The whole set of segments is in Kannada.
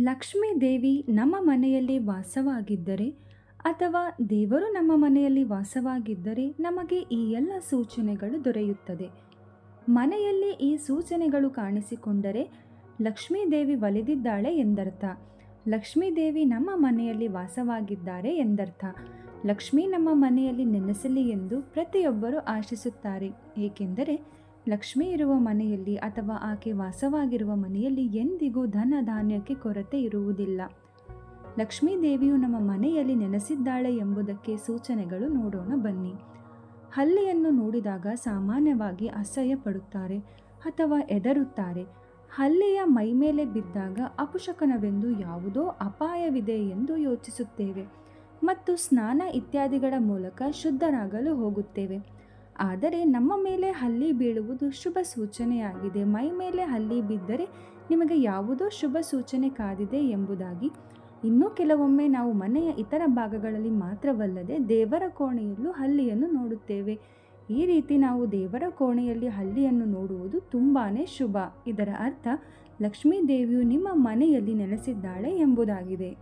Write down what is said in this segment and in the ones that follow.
ಲಕ್ಷ್ಮೀ ದೇವಿ ನಮ್ಮ ಮನೆಯಲ್ಲಿ ವಾಸವಾಗಿದ್ದರೆ ಅಥವಾ ದೇವರು ನಮ್ಮ ಮನೆಯಲ್ಲಿ ವಾಸವಾಗಿದ್ದರೆ ನಮಗೆ ಈ ಎಲ್ಲ ಸೂಚನೆಗಳು ದೊರೆಯುತ್ತದೆ. ಮನೆಯಲ್ಲಿ ಈ ಸೂಚನೆಗಳು ಕಾಣಿಸಿಕೊಂಡರೆ ಲಕ್ಷ್ಮೀ ದೇವಿ ಒಲಿದಿದ್ದಾಳೆ ಎಂದರ್ಥ. ಲಕ್ಷ್ಮೀ ದೇವಿ ನಮ್ಮ ಮನೆಯಲ್ಲಿ ವಾಸವಾಗಿದ್ದಾರೆ ಎಂದರ್ಥ. ಲಕ್ಷ್ಮೀ ನಮ್ಮ ಮನೆಯಲ್ಲಿ ನೆಲೆಸಲಿ ಎಂದು ಪ್ರತಿಯೊಬ್ಬರು ಆಶಿಸುತ್ತಾರೆ. ಏಕೆಂದರೆ ಲಕ್ಷ್ಮಿ ಇರುವ ಮನೆಯಲ್ಲಿ ಅಥವಾ ಆಕೆ ವಾಸವಾಗಿರುವ ಮನೆಯಲ್ಲಿ ಎಂದಿಗೂ ಧನ ಧಾನ್ಯಕ್ಕೆ ಕೊರತೆ ಇರುವುದಿಲ್ಲ. ಲಕ್ಷ್ಮೀ ದೇವಿಯು ನಮ್ಮ ಮನೆಯಲ್ಲಿ ನೆಲೆಸಿದ್ದಾಳೆ ಎಂಬುದಕ್ಕೆ ಸೂಚನೆಗಳು ನೋಡೋಣ ಬನ್ನಿ. ಹಲ್ಲಿಯನ್ನು ನೋಡಿದಾಗ ಸಾಮಾನ್ಯವಾಗಿ ಅಸಹ್ಯ ಪಡುತ್ತಾರೆ ಅಥವಾ ಹೆದರುತ್ತಾರೆ. ಹಲ್ಲಿಯ ಮೈಮೇಲೆ ಬಿದ್ದಾಗ ಅಪಶಕನವೆಂದು ಯಾವುದೋ ಅಪಾಯವಿದೆ ಎಂದು ಯೋಚಿಸುತ್ತೇವೆ ಮತ್ತು ಸ್ನಾನ ಇತ್ಯಾದಿಗಳ ಮೂಲಕ ಶುದ್ಧರಾಗಲು ಹೋಗುತ್ತೇವೆ. ಆದರೆ ನಮ್ಮ ಮೇಲೆ ಹಲ್ಲಿ ಬೀಳುವುದು ಶುಭ ಸೂಚನೆಯಾಗಿದೆ. ಮೈ ಮೇಲೆ ಹಲ್ಲಿ ಬಿದ್ದರೆ ನಿಮಗೆ ಯಾವುದೋ ಶುಭ ಸೂಚನೆ ಕಾದಿದೆ ಎಂಬುದಾಗಿ. ಇನ್ನೂ ಕೆಲವೊಮ್ಮೆ ನಾವು ಮನೆಯ ಇತರ ಭಾಗಗಳಲ್ಲಿ ಮಾತ್ರವಲ್ಲದೆ ದೇವರ ಕೋಣೆಯಲ್ಲೂ ಹಲ್ಲಿಯನ್ನು ನೋಡುತ್ತೇವೆ. ಈ ರೀತಿ ನಾವು ದೇವರ ಕೋಣೆಯಲ್ಲಿ ಹಲ್ಲಿಯನ್ನು ನೋಡುವುದು ತುಂಬಾ ಶುಭ. ಇದರ ಅರ್ಥ ಲಕ್ಷ್ಮೀ ದೇವಿಯು ನಿಮ್ಮ ಮನೆಯಲ್ಲಿ ನೆಲೆಸಿದ್ದಾಳೆ ಎಂಬುದಾಗಿದೆ.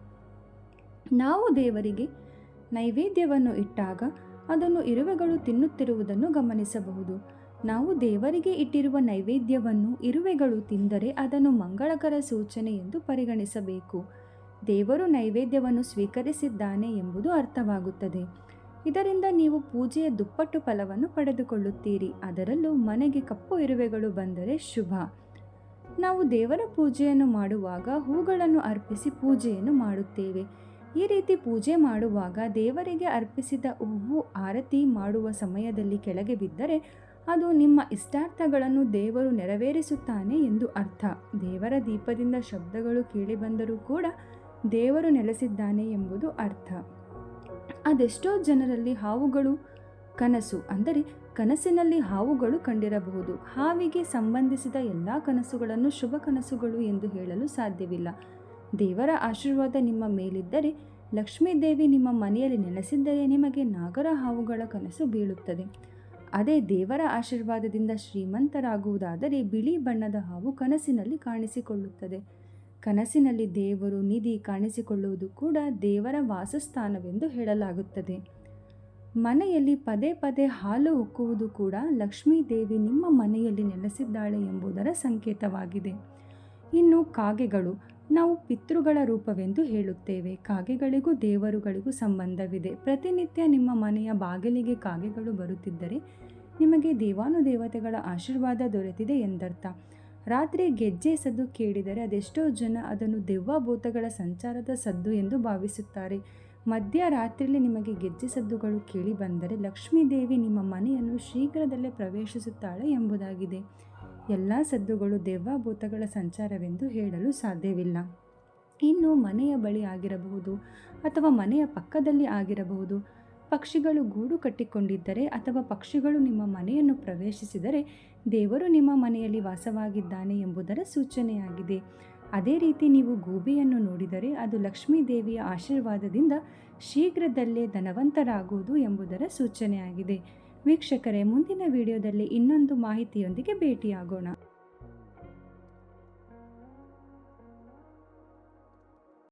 ನಾವು ದೇವರಿಗೆ ನೈವೇದ್ಯವನ್ನು ಇಟ್ಟಾಗ ಅದನ್ನು ಇರುವೆಗಳು ತಿನ್ನುತ್ತಿರುವುದನ್ನು ಗಮನಿಸಬಹುದು. ನಾವು ದೇವರಿಗೆ ಇಟ್ಟಿರುವ ನೈವೇದ್ಯವನ್ನು ಇರುವೆಗಳು ತಿಂದರೆ ಅದನ್ನು ಮಂಗಳಕರ ಸೂಚನೆ ಎಂದು ಪರಿಗಣಿಸಬೇಕು. ದೇವರು ನೈವೇದ್ಯವನ್ನು ಸ್ವೀಕರಿಸಿದ್ದಾನೆ ಎಂಬುದು ಅರ್ಥವಾಗುತ್ತದೆ. ಇದರಿಂದ ನೀವು ಪೂಜೆಯ ದುಪ್ಪಟ್ಟು ಫಲವನ್ನು ಪಡೆದುಕೊಳ್ಳುತ್ತೀರಿ. ಅದರಲ್ಲೂ ಮನೆಗೆ ಕಪ್ಪು ಇರುವೆಗಳು ಬಂದರೆ ಶುಭ. ನಾವು ದೇವರ ಪೂಜೆಯನ್ನು ಮಾಡುವಾಗ ಹೂಗಳನ್ನು ಅರ್ಪಿಸಿ ಪೂಜೆಯನ್ನು ಮಾಡುತ್ತೇವೆ. ಈ ರೀತಿ ಪೂಜೆ ಮಾಡುವಾಗ ದೇವರಿಗೆ ಅರ್ಪಿಸಿದ ಹೂವು ಆರತಿ ಮಾಡುವ ಸಮಯದಲ್ಲಿ ಕೆಳಗೆ ಬಿದ್ದರೆ ಅದು ನಿಮ್ಮ ಇಷ್ಟಾರ್ಥಗಳನ್ನು ದೇವರು ನೆರವೇರಿಸುತ್ತಾನೆ ಎಂದು ಅರ್ಥ. ದೇವರ ದೀಪದಿಂದ ಶಬ್ದಗಳು ಕೇಳಿಬಂದರೂ ಕೂಡ ದೇವರು ನೆಲೆಸಿದ್ದಾನೆ ಎಂಬುದು ಅರ್ಥ. ಅದೆಷ್ಟೋ ಜನರಲ್ಲಿ ಹಾವುಗಳು ಕನಸು ಅಂದರೆ ಕನಸಿನಲ್ಲಿ ಹಾವುಗಳು ಕಂಡಿರಬಹುದು. ಹಾವಿಗೆ ಸಂಬಂಧಿಸಿದ ಎಲ್ಲ ಕನಸುಗಳನ್ನು ಶುಭ ಕನಸುಗಳು ಎಂದು ಹೇಳಲು ಸಾಧ್ಯವಿಲ್ಲ. ದೇವರ ಆಶೀರ್ವಾದ ನಿಮ್ಮ ಮೇಲಿದ್ದರೆ, ಲಕ್ಷ್ಮೀ ದೇವಿ ನಿಮ್ಮ ಮನೆಯಲ್ಲಿ ನೆಲೆಸಿದ್ದರೆ ನಿಮಗೆ ನಾಗರ ಹಾವುಗಳ ಕನಸು ಬೀಳುತ್ತದೆ. ಅದೇ ದೇವರ ಆಶೀರ್ವಾದದಿಂದ ಶ್ರೀಮಂತರಾಗುವುದಾದರೆ ಬಿಳಿ ಬಣ್ಣದ ಹಾವು ಕನಸಿನಲ್ಲಿ ಕಾಣಿಸಿಕೊಳ್ಳುತ್ತದೆ. ಕನಸಿನಲ್ಲಿ ದೇವರು ನಿಧಿ ಕಾಣಿಸಿಕೊಳ್ಳುವುದು ಕೂಡ ದೇವರ ವಾಸಸ್ಥಾನವೆಂದು ಹೇಳಲಾಗುತ್ತದೆ. ಮನೆಯಲ್ಲಿ ಪದೇ ಪದೇ ಹಾಲು ಉಕ್ಕುವುದು ಕೂಡ ಲಕ್ಷ್ಮೀ ದೇವಿ ನಿಮ್ಮ ಮನೆಯಲ್ಲಿ ನೆಲೆಸಿದ್ದಾಳೆ ಎಂಬುದರ ಸಂಕೇತವಾಗಿದೆ. ಇನ್ನು ಕಾಗೆಗಳು ನಾವು ಪಿತೃಗಳ ರೂಪವೆಂದು ಹೇಳುತ್ತೇವೆ. ಕಾಗೆಗಳಿಗೂ ದೇವರುಗಳಿಗೂ ಸಂಬಂಧವಿದೆ. ಪ್ರತಿನಿತ್ಯ ನಿಮ್ಮ ಮನೆಯ ಬಾಗಿಲಿಗೆ ಕಾಗೆಗಳು ಬರುತ್ತಿದ್ದರೆ ನಿಮಗೆ ದೇವಾನುದೇವತೆಗಳ ಆಶೀರ್ವಾದ ದೊರೆತಿದೆ ಎಂದರ್ಥ. ರಾತ್ರಿ ಗೆಜ್ಜೆ ಸದ್ದು ಕೇಳಿದರೆ ಅದೆಷ್ಟೋ ಜನ ಅದನ್ನು ದೆವ್ವಭೂತಗಳ ಸಂಚಾರದ ಸದ್ದು ಎಂದು ಭಾವಿಸುತ್ತಾರೆ. ಮಧ್ಯರಾತ್ರಿಯಲ್ಲಿ ನಿಮಗೆ ಗೆಜ್ಜೆ ಸದ್ದುಗಳು ಕೇಳಿ ಬಂದರೆ ಲಕ್ಷ್ಮೀ ದೇವಿ ನಿಮ್ಮ ಮನೆಯನ್ನು ಶೀಘ್ರದಲ್ಲೇ ಪ್ರವೇಶಿಸುತ್ತಾಳೆ ಎಂಬುದಾಗಿದೆ. ಎಲ್ಲ ಸದ್ದುಗಳು ದೆವ್ವಭೂತಗಳ ಸಂಚಾರವೆಂದು ಹೇಳಲು ಸಾಧ್ಯವಿಲ್ಲ. ಇನ್ನು ಮನೆಯ ಬಳಿ ಆಗಿರಬಹುದು ಅಥವಾ ಮನೆಯ ಪಕ್ಕದಲ್ಲಿ ಆಗಿರಬಹುದು. ಪಕ್ಷಿಗಳು ಗೂಡು ಕಟ್ಟಿಕೊಂಡಿದ್ದರೆ ಅಥವಾ ಪಕ್ಷಿಗಳು ನಿಮ್ಮ ಮನೆಯನ್ನು ಪ್ರವೇಶಿಸಿದರೆ ದೇವರು ನಿಮ್ಮ ಮನೆಯಲ್ಲಿ ವಾಸವಾಗಿದ್ದಾನೆ ಎಂಬುದರ ಸೂಚನೆಯಾಗಿದೆ. ಅದೇ ರೀತಿ ನೀವು ಗೂಬೆಯನ್ನು ನೋಡಿದರೆ ಅದು ಲಕ್ಷ್ಮೀ ದೇವಿಯ ಆಶೀರ್ವಾದದಿಂದ ಶೀಘ್ರದಲ್ಲೇ ಧನವಂತರಾಗುವುದು ಎಂಬುದರ ಸೂಚನೆಯಾಗಿದೆ. ವೀಕ್ಷಕರೇ, ಮುಂದಿನ ವಿಡಿಯೋದಲ್ಲಿ ಇನ್ನೊಂದು ಮಾಹಿತಿಯೊಂದಿಗೆ ಭೇಟಿಯಾಗೋಣ.